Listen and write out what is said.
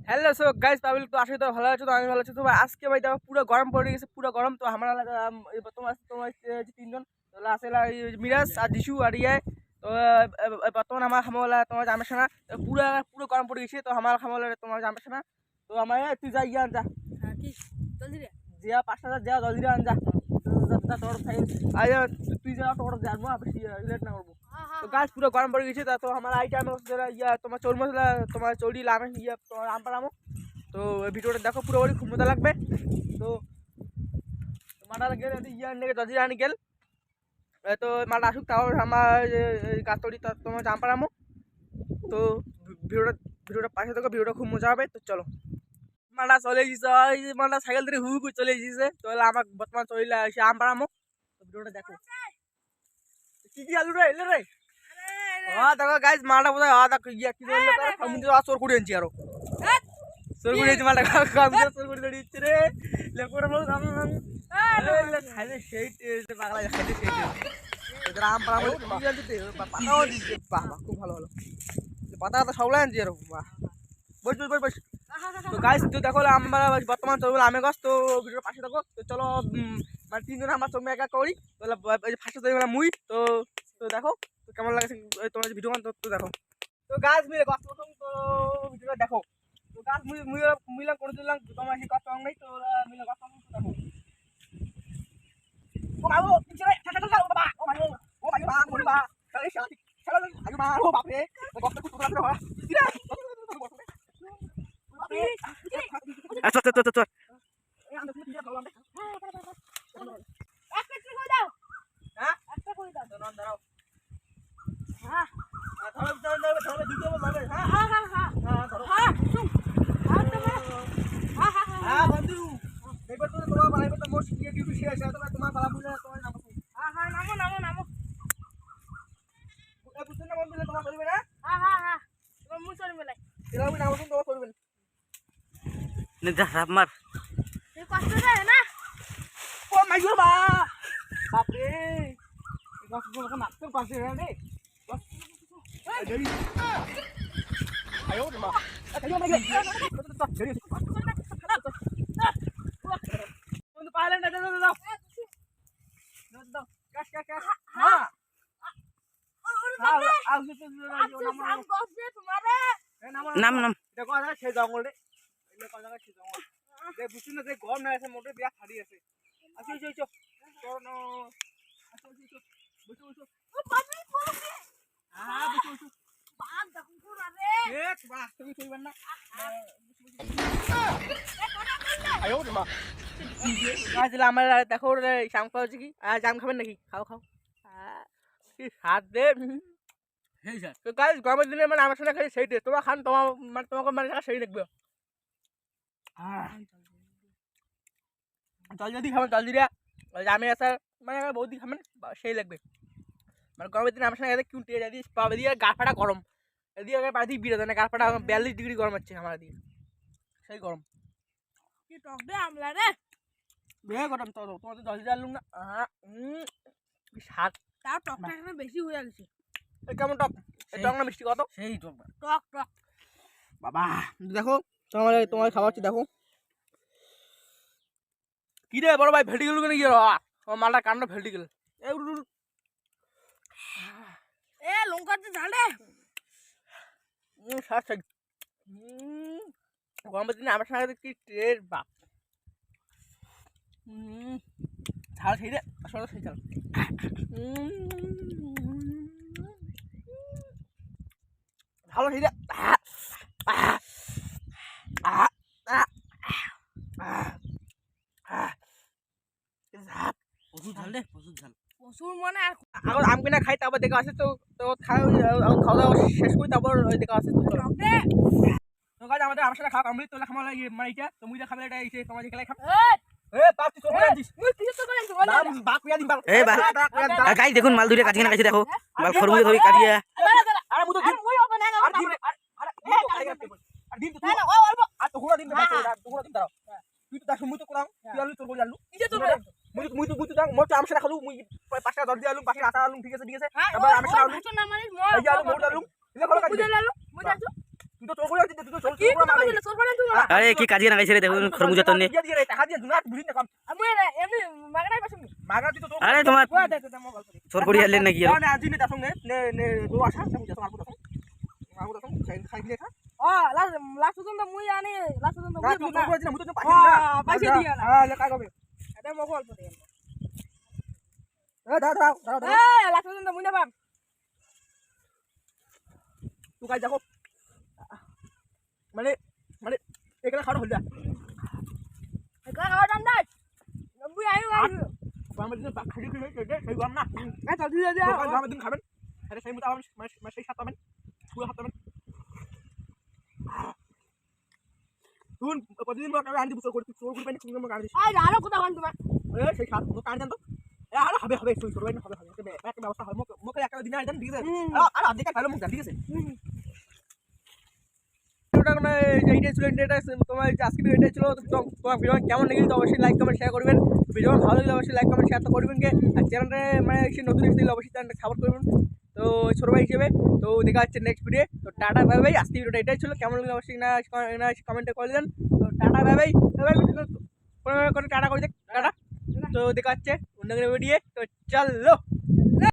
Hello so guys public তো আসলে তো ভালো আছে, তো আমি ভালো আছি। তো আজকে ভাই দেখো পুরো গরম পড়ে গেছে, পুরো গরম। তো আমরা বর্তমান তোমার তিনজন আসলে মিরাজ আর যিশু আর ইয়ে। তো বর্তমান আমার খামাওয়ালা তোমার জামেছে না, পুরো পুরো গরম পড়ে গেছে। তো আমার খামাওয়ালা তোমার জামেছে না। তো আমার তুই যা ইয়ে আন যা, যা 5,000 যা জলদি আন যা। তোর তুই যা তোর জানবো বেশি লেট না করবো। তো গাছ পুরো গরম পড়ে গেছে। তো আমার আইটেম ইয়া তোমার চোর মশলা তোমার চৌড়ি লামে ইয়ে তোমার আম পাড়ামো। তো ভিডিওটা দেখো পুরো খুব মজা লাগবে। তো মাটা গেলে ইয়ে আনে দজি আনি গেল। তো মাটা আসুক তাও আমার গাছ তৈরি তোমার আম পাড়ামো। তো ভিডিওটা পাশে দেখো, ভিডিওটা খুব মজা হবে। তো চলো মাটা চলে এসেছে, মাটা সাইকেল ধরে হু করে চলে এসেছে। তো আমার বর্তমান চলে এসে আম পাড়ামো। তো ভিডিওটা দেখো কি কি আলু রে এলে রে। দেখো গাইস মাটা বোধহয় দেখো ইয়া কি চোর করে আনছি আরো চোর করে আনছি মাটা চোর করে দিচ্ছে রে লেপোর খাইলে সেই পাগলা খাইলে সেই আম পাড়া পাতাও দিচ্ছে। বাহ বাহ খুব ভালো ভালো পাতা পাতা সবলাই আনছি আরো। বাহ বস বস বস বস। তো গাইস তো দেখো আমরা বর্তমান চলবো আমের গাছ। তো ভিডিওর পাশে দেখো। তো চলো মানে তিনজন আমার চোখ একা করি। ফার্স্টে তৈরি মুই। তো তো দেখো তো কেমন লাগছে তোমার ভিডিও তো দেখো। তো গাছ মিলে গাছ প্রথম তো ভিডিওটা দেখো। তো গাছ মিলাম করে দিলাম তোমার সেই গাছ নেই। তো মিলে গাছ দেখো। ও বাবু পিছনে বাবা ও ভাই ও ভাই মা মরি মা এই শালা শালা আগে মা ও বাপ রে গাছটা খুব তোলা করে আচ্ছা আচ্ছা আচ্ছা আচ্ছা এই আমরা কি দিয়ে খাওয়া একটা কই দাও। হ্যাঁ একটা কই দাও। তো নন দাও। হ্যাঁ ধরো দুটো মারবে। হ্যাঁ হ্যাঁ হ্যাঁ হ্যাঁ ধরো হ্যাঁ হ্যাঁ বন্ধু দেখো তো তোমার বাড়াইবে তো মোর শিখিয়ে ডিউটি শেষ আছে। তোমার বাড়া বুঝলে তোমার নাম হ্যাঁ হ্যাঁ নামো নামো নামো এই বুঝছেন না বন্ধু তোমার চলবে না। হ্যাঁ হ্যাঁ হ্যাঁ তোমার মুই চলবে না এরকম নাম বন্ধু তোমার চলবে না যা রাপ মার এই কষ্ট দেয় না। ও মাইগো মা বাপ রে গাছ গুলো মারতে পারছে রে আয়ো মা আয়ো মাইগো বন্ধু পালে না দাও দাও দাও কাট কাট কাট। হ্যাঁ নাম নাম দেখো সেই জঙ্গল রে সেই জঙ্গল বুঝছি না যে গরম না আছে মোটে বিয়া ছাড়ি আছে। আসো আসো আসো চলো আসো আসো বসো বসো ও পাবি পড়বে। হ্যাঁ বসো বসো বাঘ দেখো পুরা রে এক বাঘ তুমি কইবেন না আয়ো মা গাছ আমার দেখো রে শাম খাওয়া হচ্ছে কি জাম খাবেন নাকি খাও খাও কি স্বাদ দে। তো গাইস গরমের দিনে মানে আমার সাথে খাই সেই টেস্ট তোমার খান তোমার মানে তোমাকে মানে সেই দেখবে জলদি খাবেন জলদি রে আমি আসার মানে বৌদি খাবেন সেই লাগবে। মানে গরমের দিনে আমার সাথে খেতে কিউটে যাই পাবে দিয়ে গা ফাটা গরম এদিকে বাড়ি বিরে দেয় না গা ফাটা 42 ডিগ্রি গরম হচ্ছে আমার দিকে সেই গরম কি টক দে আমলা রে বে গরম তো তোমার তো জলদি জানলুম না কি স্বাদ তার টকটা এখানে বেশি হয়ে গেছে। কেমন টক টক না মিষ্টি কত সেই টক টক টক বাবা দেখো তোমার তোমার খাওয়াচ্ছি দেখো কি রে বড় ভাই ভেটে গেল কেন কি ও মালটা কান্ড ভেটে গেল এ লঙ্কা দিয়ে ঝালে সার সাইড গরমের দিনে আমার সঙ্গে কি ট্রের বাপ ঝাল সেই রে আসলে সেই ঝাল ভালো সেই রে প্রচুর ঝাল রে প্রচুর ঝাল প্রচুর মানে আর আম কিনা খাই তারপর দেখা আছে। তো তো খাওয়া দাওয়া শেষ করি তারপর দেখা আছে। তো গাছ আমাদের আমার সাথে খাওয়া কমপ্লিট। তোলা খাওয়া লাগে মানে এটা তো মুই খাবে এটা এসে তোমার খেলাই খাবে গাইস দেখুন মাল দুইটা কাটিয়ে নাকাইছে দেখো মাল খরমুজে ধরে কাটিয়া আরে মুই তো দিন দাঁড়াও তুই তো মুই তো কোলাম তুই আলু তোর বলি আলু মুই তো মোর তো আমসা খালু মুই 5 টাকা দর দি আলু বাকি আটা আলু ঠিক আছে তারপর আমি খালু এই আলু মোর আলু ইলে খলো কাটি তুই তো তোর বলি তুই তো চোর আরে কি কাজিয়ে লাগাইছে রে দেখুন খরমুজা তন্নে দিয়ে রে টাকা দিয়ে দুনা বুঝিন না কম মাগনা তুই তো তোর আরে তোমার চোর করি আনলেন নাকি না আজি নে তাসং নে নে তো আসা তুমি যাও আলু তাসং খাই দিয়ে খা লাস্ট পর্যন্ত মুই আনি লাস্ট পর্যন্ত না তুই তোর বলি না মুই তো পাইছি না পয়সা দিয়া না হ্যাঁ লে কাই কবে এটা মগো অল্প দেন দাঁড়াও লাস্ট পর্যন্ত মুই না পাম তুই কাই দেখো মানে মানে এখানে খাওয়া হল একা খাওয়া দাম নাই মুই আইও গ্রামের দিন খালি খেয়ে খেয়ে সেই গ্রাম না এটা দিয়ে দিয়া গ্রামের দিন খাবেন আরে সেই মতো আমার সেই সাত পাবেন পুরো সাত পাবেন তুই প্রতিদিন আনতে বছর করে চোর করে তুমি আমাকে আনতে আই আরো কথা কোন তোমার সেই সাত মতো কান জানতো আরে হবে তুই করবেন হবে একটা ব্যবস্থা হয় মুখে একটা দিন আইতেন ঠিক আছে আর আধে কাজ ভালো মুখ ঠিক আছে এইটাই ছিল এটা তোমার আজকে ভিডিও ছিল তোমার ভিডিও কেমন লেগেছে তো অবশ্যই লাইক কমেন্ট শেয়ার করবেন ভিডিও ভালো লাগলে অবশ্যই লাইক কমেন্ট শেয়ার তো করবেন কে আর চ্যানেলটা মানে সে নতুন এসেছিল অবশ্যই চ্যানেলটা সাপোর্ট করবেন তো ছোটো ভাই হিসেবে তো দেখা হচ্ছে নেক্সট ভিডিও তো টাটা বাই বাই আজকে ভিডিওটা এটাই ছিল কেমন লাগলে অবশ্যই না কমেন্টে করে দেন তো টাটা বাই বাই করে টাটা করে দেখ টাটা তো দেখা হচ্ছে অন্য ভিডিও তো চলো